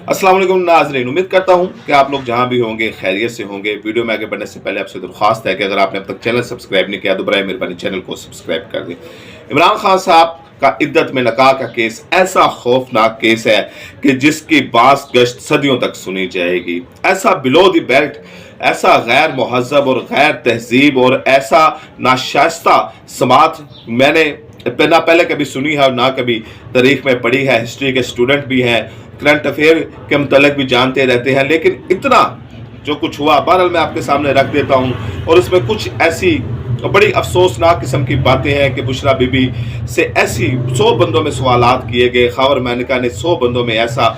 अस्सलाम वालेकुम नाज़रीन, उम्मीद करता हूँ कि आप लोग जहाँ भी होंगे खैरियत से होंगे। वीडियो में आगे बढ़ने से पहले आपसे दरख्वास्त है कि अगर आपने अब तक चैनल सब्सक्राइब नहीं किया तो बराए मेहरबानी चैनल को सब्सक्राइब कर दें। इमरान खान साहब का इद्दत में नकाह का केस ऐसा खौफनाक केस है कि जिसकी बास गश्त सदियों तक सुनी जाएगी। ऐसा बिलो द बेल्ट, ऐसा गैर मुहज़्ज़ब और गैर तहजीब और ऐसा नाशाइस्ता समात मैंने ना पहले कभी सुनी है और ना कभी तारीख में पढ़ी है। हिस्ट्री के स्टूडेंट भी हैं, करंट अफेयर के मतलब भी जानते रहते हैं, लेकिन इतना जो कुछ हुआ बहरहाल मैं आपके सामने रख देता हूँ। और इसमें कुछ ऐसी बड़ी अफसोसनाक किस्म की बातें हैं कि बुशरा बीबी से ऐसी 100 बंदों में सवालात किए गए, खबर मैनका ने 100 बंदों में ऐसा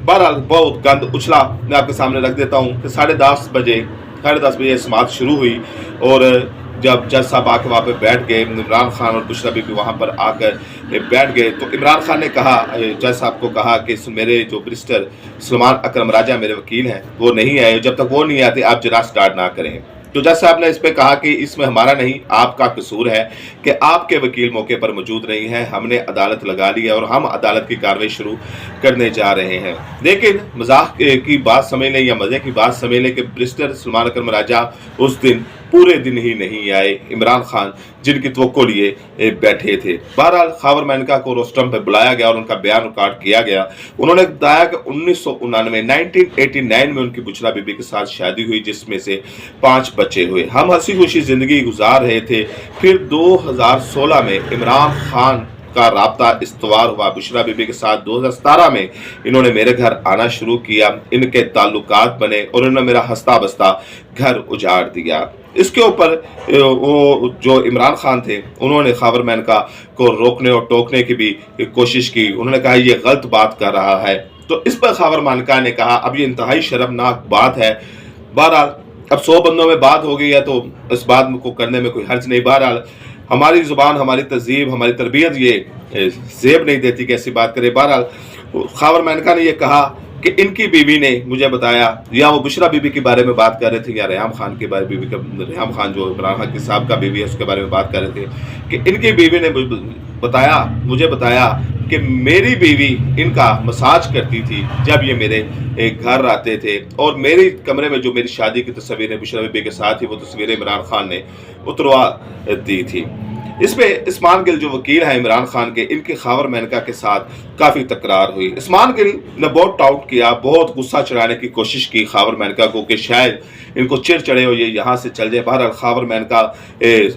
बहरहाल बहुत गंद उछला। मैं आपके सामने रख देता हूँ कि 10:30 बजे समात शुरू हुई और जब जज साहब आके वहाँ पे बैठ गए, इमरान खान और बुशरा बीबी वहाँ पर आकर बैठ गए तो इमरान खान ने कहा, जज साहब को कहा कि मेरे जो बैरिस्टर सलमान अकरम राजा मेरे वकील हैं वो नहीं आए, जब तक वो नहीं आते आप जरा स्टार्ट ना करें। तो जज साहब ने इस पे कहा कि इसमें हमारा नहीं आपका कसूर है कि आपके वकील मौके पर मौजूद नहीं है, हमने अदालत लगा ली है और हम अदालत की कार्रवाई शुरू करने जा रहे हैं। लेकिन मजाक की बात समझ लें या मजे की बात समझ लें कि बैरिस्टर सलमान अकरम राजा उस दिन पूरे दिन ही नहीं आए। इमरान खान जिनकी तवक्को लिए बैठे थे। बहरहाल खबर मैनका को रोस्टम पे बुलाया गया और उनका बयान रिकॉर्ड किया गया। उन्होंने बताया कि 1989 में उनकी बुशरा बीबी के साथ शादी हुई जिसमें से 5 बच्चे हुए। हम हंसी खुशी जिंदगी गुजार रहे थे। फिर 2016 में इमरान खान का राब्ता इस्तवार हुआ बुशरा बीबी के साथ। 2017 में इन्होंने मेरे घर आना शुरू किया, इनके ताल्लुकात बने और इन्होंने मेरा हंसता बसता घर उजाड़ दिया। इसके ऊपर वो जो इमरान खान थे उन्होंने खबर मैनका को रोकने और टोकने की भी कोशिश की। उन्होंने कहा ये गलत बात कर रहा है। तो इस पर खबर मैनका ने कहा अब ये इंतहाई शर्मनाक बात है। बहरहाल अब 100 बंदों में बात हो गई है तो इस बात को करने में कोई हर्ज नहीं। बहरहाल हमारी जुबान, हमारी तहजीब, हमारी तरबियत ये जेब नहीं देती कि ऐसी बात करे। बहरहाल खबर मैनका ने यह कहा कि इनकी बीवी ने मुझे बताया, या वो बुशरा बीबी के बारे में बात कर रहे थे या रेहम खान के बारे बीबी का, रेहम खान जो इमरान खान की साहब का बीवी है उसके बारे में बात कर रहे थे कि इनकी बीवी ने मुझे बताया कि मेरी बीवी इनका मसाज करती थी जब ये मेरे घर आते थे और मेरे कमरे में जो मेरी शादी की तस्वीरें बुशरा बीबी के साथ थी वो तस्वीरें इमरान खान ने उतरवा दी थी। इसमें इस्मान गिल जो वकील हैं इमरान खान के, इनके खबर मैनका के साथ काफ़ी तकरार हुई। इस्मान गिल ने बहुत टाउट किया, बहुत गुस्सा चढ़ाने की कोशिश की खबर मैनका को कि शायद इनको चिढ़ चढ़े और ये यहाँ से चल जाए। बहरहाल खबर मैनका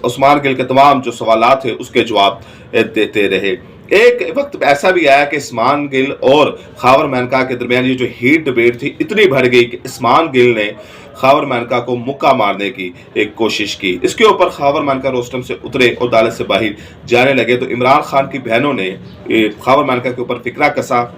उस्मान गिल के तमाम जो सवालात थे उसके जवाब देते रहे। एक वक्त ऐसा भी आया कि इस्मान गिल और खबर मैनका के दरमियान ये जो हीट डिबेट थी इतनी बढ़ गई कि इस्मान गिल ने खबर मैनका को मुक्का मारने की एक कोशिश की। इसके ऊपर खबर मैनका रोस्टम से उतरे और अदालत से बाहर जाने लगे तो इमरान खान की बहनों ने खबर मैनका के ऊपर फिक्रा कसा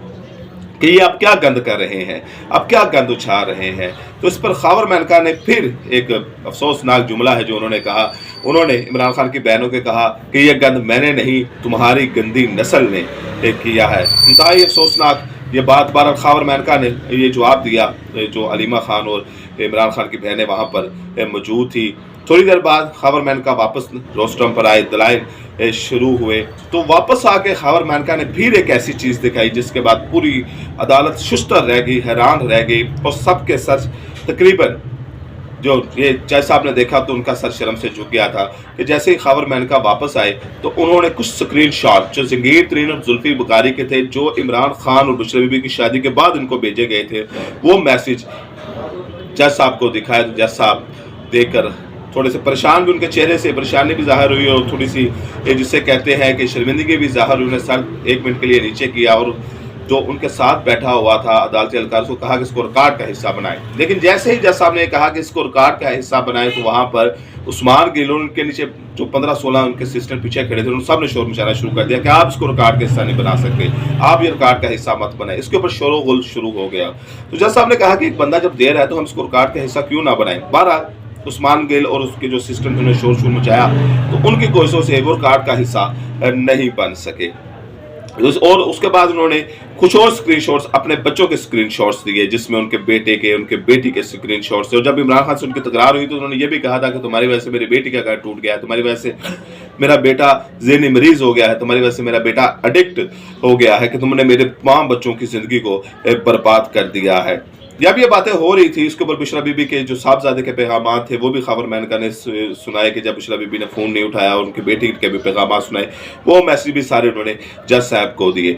कि ये अब क्या गंद कर रहे हैं, अब क्या गंद उछाल रहे हैं। तो इस पर खबर मैनका ने फिर एक अफसोसनाक जुमला है जो उन्होंने कहा। उन्होंने इमरान खान की बहनों के कहा कि ये गंद मैंने नहीं तुम्हारी गंदी नस्ल ने किया है। इंतहाई अफसोसनाक ये बात। बार खबर मैनका ने ये जवाब दिया जो अलीमा खान और इमरान खान की बहनें वहाँ पर मौजूद थी। थोड़ी देर बाद खबर मैनका वापस रोस्टम पर आए, दलाइल शुरू हुए तो वापस आके खबर मैनका ने फिर एक ऐसी चीज़ दिखाई जिसके बाद पूरी अदालत शुस्तर रह गई, हैरान रह गई और सबके सर तकरीबन जो ये जज साहब ने देखा तो उनका सर शर्म से झुक गया था कि जैसे ही खबर मैनका वापस आए तो उन्होंने कुछ स्क्रीन शॉट जो जंगीर तरीन और जुल्फी बुखारी के थे जो इमरान खान और बुशरा बीबी की शादी के बाद इनको भेजे गए थे वो मैसेज जज साहब को दिखाया। तो जज साहब देखकर थोड़े से परेशान भी, उनके चेहरे से परेशानी भी जाहिर हुई और थोड़ी सी जिसे कहते हैं कि शर्मिंदगी भी जाहिर हुई। उन्होंने सर 1 मिनट के लिए नीचे किया और जो उनके साथ बैठा हुआ था अदालती एहलकार को कहा कि इसको रिकॉर्ड का हिस्सा बनाए। लेकिन जैसे ही जज साहब ने कहा कि इसको रिकॉर्ड का हिस्सा बनाए तो वहाँ पर उस्मान गिल उनके नीचे जो 15-16 उनके असिस्टेंट पीछे खड़े थे उन्होंने सब ने शोर मचाना शुरू कर दिया कि आप इसको रिकॉर्ड का हिस्सा नहीं बना सकते, आप ये रिकॉर्ड का हिस्सा मत बनाए। इसके ऊपर शोर गुल शुरू हो गया। तो जज साहब ने कहा कि एक बंदा जब दे रहा है तो हम इसको रिकॉर्ड का हिस्सा क्यों ना बनाए। बहरहाल उस्मान गिल और उसके जो असिस्टेंट उन्होंने शोर मचाया तो उनकी कोशिशों से वो रिकॉर्ड का हिस्सा नहीं बन सके। और उसके बाद उन्होंने कुछ और स्क्रीनशॉट्स अपने बच्चों के स्क्रीनशॉट्स दिए जिसमें उनके बेटे के, उनके बेटी के स्क्रीनशॉट्स थे। और जब इमरान खान से उनकी तकरार हुई तो उन्होंने ये भी कहा था कि तुम्हारी वजह से मेरी बेटी का घर टूट गया, तुम्हारी वजह से मेरा बेटा ज़हनी मरीज हो गया है, तुम्हारी वजह से मेरा बेटा एडिक्ट हो गया है कि तुमने मेरे तमाम बच्चों की ज़िंदगी को बर्बाद कर दिया है। जब ये बातें हो रही थी, इसके ऊपर बुशरा बीबी के जो साहबजादे के पैगाम थे वो भी खबर मैनका ने सुनाए कि जब बुशरा बीबी ने फ़ोन नहीं उठाया और उनकी बेटी के भी पैगाम सुनाए, वो मैसेज भी सारे उन्होंने जज साहब को दिए।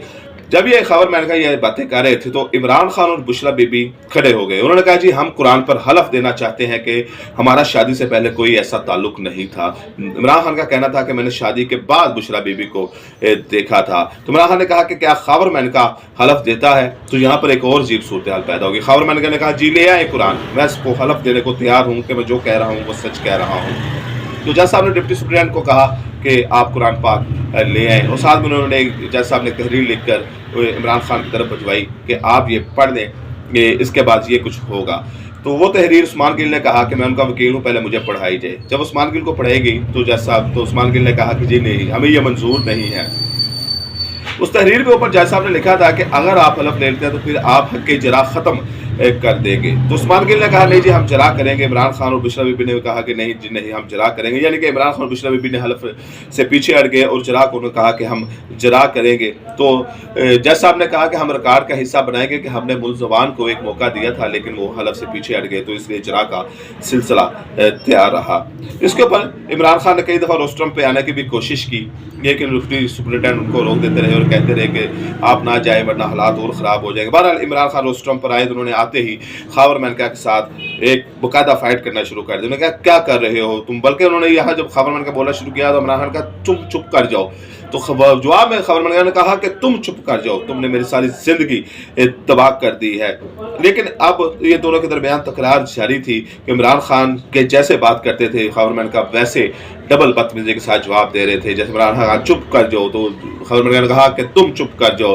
जब ये खबर मैनका ये बातें कर रहे थे तो इमरान खान और बुशरा बीबी खड़े हो गए। उन्होंने कहा जी हम कुरान पर हलफ देना चाहते हैं कि हमारा शादी से पहले कोई ऐसा ताल्लुक नहीं था। इमरान खान का कहना था कि मैंने शादी के बाद बुशरा बीबी को देखा था। तो इमरान खान ने कहा कि क्या खबर मैनका हलफ देता है? तो यहाँ पर एक और अजीब सूरत हाल पैदा होगी। खबर मैनका ने कहा जी ले आए कुरान, मैं इसको हलफ देने को तैयार हूँ कि मैं जो कह रहा हूँ वो सच कह रहा हूँ। तो जज साहब ने डिप्टी सुप्रीडेंट को कहा कि आप कुरान पाक ले आए और साथ में उन्होंने जज साहब ने तहरीर लिखकर इमरान खान की तरफ भिजवाई कि आप ये पढ़ दें, इसके बाद ये कुछ होगा। तो वो तहरीर उस्मान गिल ने कहा कि मैं उनका वकील हूँ, पहले मुझे पढ़ाई जाए। जब उस्मान गिल को पढ़ाई गई तो जज साहब तो उस्मान गिल ने कहा कि जी नहीं, हमें ये मंजूर नहीं है। उस तहरीर के ऊपर जज साहब ने लिखा था कि अगर आप हलफ ले लेते हैं तो फिर आप हक जरा ख़त्म कर देंगे। तो उस्मान गिल ने कहा नहीं जी हम जरा करेंगे। इमरान खान और बुशरा बीबी ने कहा कि नहीं जी नहीं, हम जरा करेंगे। यानी कि इमरान खान और बुशरा बीबी ने हलफ से पीछे हट गए और जरा को उन्होंने कहा कि हम जरा करेंगे। तो जज साहब ने कहा कि हम रिकॉर्ड का हिस्सा बनाएंगे कि हमने मुलज़मान को एक मौका दिया था लेकिन वो हलफ से पीछे हट गए, तो इसलिए जरा का सिलसिला तैयार रहा। इसके ऊपर इमरान खान ने कई दफ़ा रोस्टरम पे आने की भी कोशिश की लेकिन डिप्टी सुपरिटेंडेंट उनको रोक देते रहे और कहते रहे कि आप ना जाए वरना हालात और ख़राब हो जाएंगे। बहरहाल इमरान खान रोस्टरम पर आए तो उन्होंने आते ही खबर मैनका के साथ एक बाकायदा फाइट करना शुरू कर दिया। उन्होंने कहा क्या कर रहे हो तुम, बल्कि उन्होंने यहाँ जब खबर मैनका बोलना शुरू किया तो इमरान खान का चुप चुप कर जाओ। तो जवाब में खबर मैनका ने कहा कि तुम चुप कर जाओ, तुमने मेरी सारी जिंदगी तबाह कर दी है। लेकिन अब ये दोनों के दरमियान तकरार जारी थी कि इमरान खान के जैसे बात करते थे खबर मैनका वैसे डबल बदतमीजी के साथ जवाब दे रहे थे। जैसे इमरान खान चुप कर जाओ तो खबर मैनका ने कहा कि तुम चुप कर जाओ,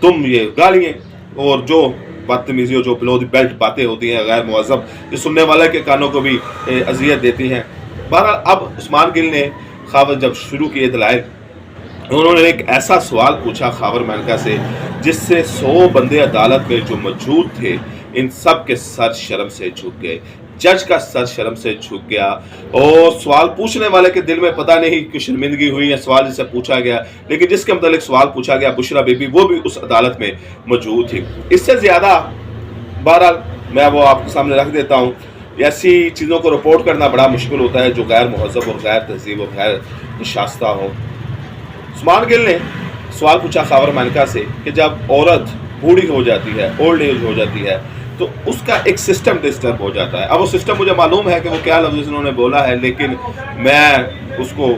तुम ये गालियाँ और जो बदतमीजी और जो बिलो द बेल्ट बातें होती हैं गैर मुअज़्ज़ब, ये सुनने वाले के कानों को भी अजियत देती हैं। बहरहाल अब उस्मान गिल ने खबर जब शुरू किए दलाइल, उन्होंने एक ऐसा सवाल पूछा खबर मैनका से जिससे 100 बंदे अदालत में जो मौजूद थे इन सब के सर शर्म से झुक गए। जज का सर शर्म से झुक गया और सवाल पूछने वाले के दिल में पता नहीं कि शर्मिंदगी हुई या सवाल जिससे पूछा गया, लेकिन जिसके मतलब सवाल पूछा गया बुशरा बीबी वो भी उस अदालत में मौजूद थी। इससे ज़्यादा बहरहाल मैं वो आपके सामने रख देता हूँ। ऐसी चीज़ों को रिपोर्ट करना बड़ा मुश्किल होता है जो गैर मुहज़्ज़ब और गैर तहज़ीब और गैर शास्ता हो। उस्मान गिल ने सवाल पूछा खबर मैनका से कि जब औरत बूढ़ी हो जाती है, ओल्ड एज हो जाती है, तो उसका एक सिस्टम डिस्टर्ब हो जाता है। अब वो सिस्टम मुझे मालूम है कि वो क्या लफ्ज़ उन्होंने बोला है लेकिन मैं उसको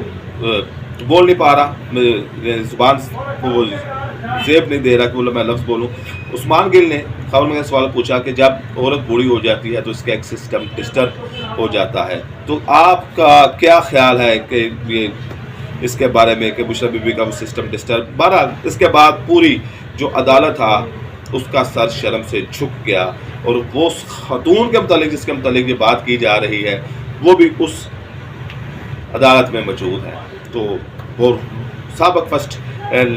बोल नहीं पा रहा, ज़ुबान को ज़ेब नहीं दे रहा कि मैं लफ्ज़ बोलूँ। उस्मान गिल ने खबर में सवाल पूछा कि जब औरत बूढ़ी हो जाती है तो इसका एक सिस्टम डिस्टर्ब हो जाता है, तो आपका क्या ख्याल है कि ये इसके बारे में कि बुशरा बीबी का वो सिस्टम डिस्टर्ब। बहरहाल इसके बाद पूरी जो अदालत था उसका सर शर्म से झुक गया और वो खातून के मतलब जिसके मतलब ये बात की जा रही है वो भी उस अदालत में मौजूद है। तो वो साबिक फर्स्ट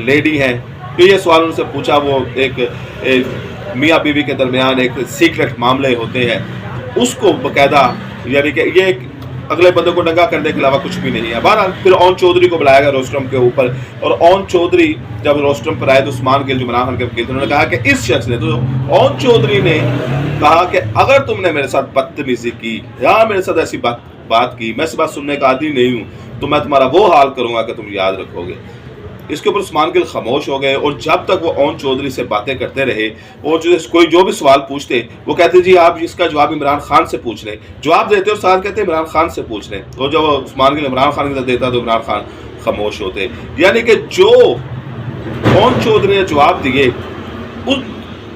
लेडी हैं। तो ये सवाल उनसे पूछा, वो एक मियाँ बीवी के दरमियान एक सीक्रेट मामले होते हैं उसको बाकायदा, यानी कि ये एक अगले बंदे को दंगा करने के अलावा कुछ भी नहीं है। बहरहाल फिर ओन चौधरी को बुलाया गया रोस्टरम के ऊपर और ओन चौधरी जब रोस्टरम पर आए तो उस्मान गिल जो इमरान खान के वकील थे उन्होंने कहा कि इस शख्स ने, तो ओन चौधरी ने कहा कि अगर तुमने मेरे साथ बदतमीजी की या मेरे साथ ऐसी बात की, मैं इस बात सुनने का आदी नहीं हूँ, तो मैं तुम्हारा वो हाल करूँगा कि तुम याद रखोगे। इसके ऊपर उस्मान गिल खामोश हो गए और जब तक वो ओन चौधरी से बातें करते रहे और कोई जो भी सवाल पूछते वो कहते जी आप इसका जवाब इमरान खान से पूछ लें, जवाब देते और साथ कहते इमरान खान से पूछ लें। तो जब उस्मान गिल इमरान खान की तरफ देता तो इमरान खान खामोश होते। यानी कि जो ओन चौधरी ने जवाब दिए उन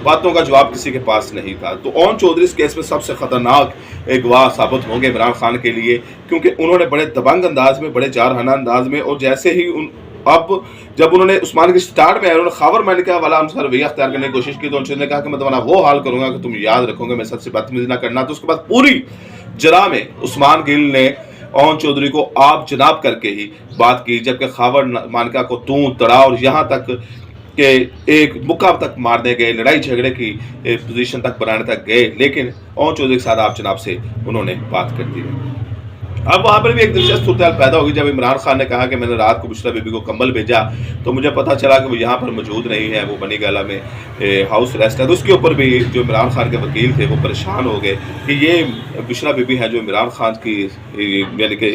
बातों का जवाब किसी के पास नहीं था। तो ओन चौधरी इस केस में सबसे ख़तरनाक एक गवाह साबित होंगे इमरान खान के लिए, क्योंकि उन्होंने बड़े दबंग अंदाज में, बड़े जारहाना अंदाज में, और जैसे ही अब जब उन्होंने उस्मान के स्टार्ट में आए उन्होंने खबर मैनका वाला उनका रवैया अख्तियार करने की कोशिश की तो उन्होंने कहा कि मैं तुम्हारा वो हाल करूंगा कि तुम याद रखोगे, मैं सबसे बदतमीजी ना करना। तो उसके बाद पूरी जरा में उस्मान गिल ने ओन चौधरी को आप जनाब करके ही बात की, जबकि खबर मैनका को तू तड़ा और यहाँ तक के एक मुकाम तक मारने गए, लड़ाई झगड़े की पोजीशन तक बनाने तक गए, लेकिन ओन चौधरी के साथ आप जनाब से उन्होंने बात कर दी। अब वहाँ पर भी एक दिलचस्प सूरत पैदा होगी जब इमरान खान ने कहा कि मैंने रात को बुशरा बीबी को कंबल भेजा तो मुझे पता चला कि वो यहाँ पर मौजूद नहीं है, वो बनी गाला में हाउस अरेस्ट है। तो उसके ऊपर भी जो इमरान खान के वकील थे वो परेशान हो गए कि ये बुशरा बीबी है जो इमरान खान की यानी कि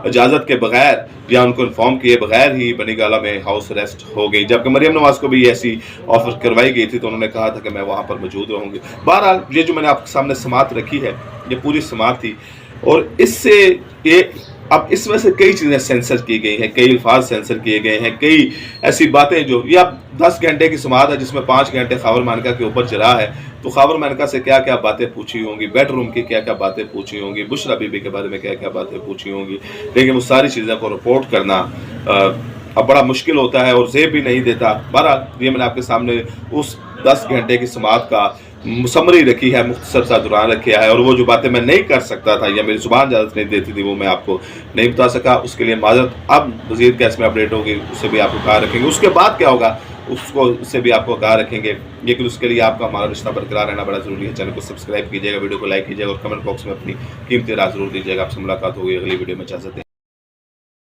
इजाज़त के बगैर या उनको इन्फॉर्म किए बगैर ही बनी गाला में हाउस अरेस्ट हो गई, जबकि मरियम नवाज को भी ऐसी ऑफर करवाई गई थी तो उन्होंने कहा था कि मैं वहाँ पर मौजूद रहूँगी। बहरहाल ये जो मैंने आपके सामने समात रखी है ये पूरी समात थी और इससे ये अब इसमें से कई चीज़ें सेंसर की गई हैं, कई अल्फाज सेंसर किए गए हैं, कई ऐसी बातें जो ये अब 10 घंटे की समात है जिसमें 5 घंटे खावर मानका के ऊपर चला है। तो खावर मानका से क्या क्या बातें पूछी होंगी, बेडरूम की क्या क्या बातें पूछी होंगी, बुशरा बीबी के बारे में क्या क्या बातें पूछी होंगी, लेकिन वो सारी चीज़ों को रिपोर्ट करना अब बड़ा मुश्किल होता है और ज़ेब भी नहीं देता। बहरहाल ये मैंने आपके सामने उस 10 घंटे की समात का समरी रखी है, मुख्तसर सा दौरान रखा है, और वो जो बातें मैं नहीं कर सकता था या मेरी जुबान इजाज़त नहीं देती थी वो मैं आपको नहीं बता सका, उसके लिए माजरत। अब मज़ीद कैस में अपडेट होगी उससे भी आपको कहा रखेंगे, उसके बाद क्या होगा उससे भी आपको कहा रखेंगे, लेकिन उसके लिए आपका हमारा रिश्ता बरकरार रहना बड़ा ज़रूरी है। चैनल को सब्सक्राइब कीजिएगा, वीडियो को लाइक कीजिएगा और कमेंट बॉक्स में अपनी कीमती राय ज़रूर दीजिएगा। आपसे मुलाकात होगी अगली वीडियो में, इजाज़त दें।